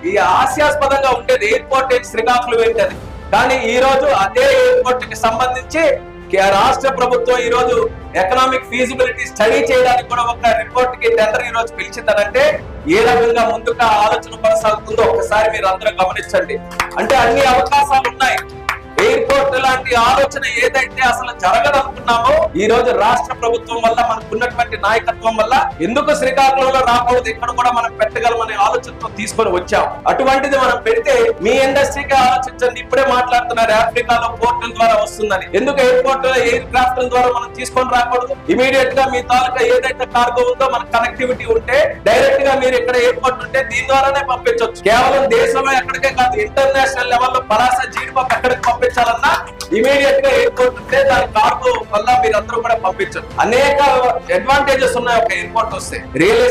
ఈ హాస్యాస్పదంగా ఉండేది ఎయిర్పోర్ట్ శ్రీకాకుళం ఏంటది. కానీ ఈ రోజు అదే ఎయిర్పోర్ట్ కి సంబంధించి రాష్ట్ర ప్రభుత్వం ఈ రోజు ఎకనామిక్ ఫీజిబిలిటీ స్టడీ చేయడానికి కూడా ఒక రిపోర్ట్ కి టెండర్ ఈ రోజు పిలిచిందనంటే ఏ రకంగా ముందుగా ఆలోచన కొనసాగుతుందో ఒకసారి మీరు అందరూ గమనించండి. అంటే అన్ని అవకాశాలు ఉన్నాయి. ఎయిర్పోర్ట్ లాంటి ఆలోచన ఏదైతే అసలు జరగదనుకున్నామో ఈ రోజు రాష్ట్ర ప్రభుత్వం వల్ల మనకున్నటువంటి నాయకత్వం వల్ల ఎందుకు శ్రీకాకుళంలో రాకూడదు, ఇక్కడ కూడా మనం పెట్టగలమనే ఆలోచనతో తీసుకొని వచ్చాం. అటువంటిది మనం పెడితే మీ ఇండస్ట్రీకి ఆలోచించండి. ఇప్పుడే మాట్లాడుతున్నారు ఆఫ్రికాలో పోర్టుల ద్వారా వస్తుందని. ఎందుకు ఎయిర్పోర్ట్ ఎయిర్ క్రాఫ్ట్ ద్వారా మనం తీసుకొని రాకూడదు? ఇమీడియట్ గా మీ తాలూకా ఏదైతే కార్గో ఉందో మన కనెక్టివిటీ ఉంటే డైరెక్ట్ గా మీరు ఇక్కడ ఎయిర్పోర్ట్ ఉంటే దీని ద్వారానే పంపించవచ్చు. కేవలం దేశంలో ఎక్కడికే కాదు, ఇంటర్నేషనల్ లెవెల్లో పలాస జీడిపప్పు ఎక్కడికి పంపించాలన్నా ఇమీడియట్ గా ఎయిర్పోర్ట్ ఉంటే దాని కార్గో వల్ల మీరందరూ కూడా పంపించరు. అనేక అడ్వాంటేజెస్ ఉన్నాయి ఒక ఎయిర్పోర్ట్ వస్తే. రియల్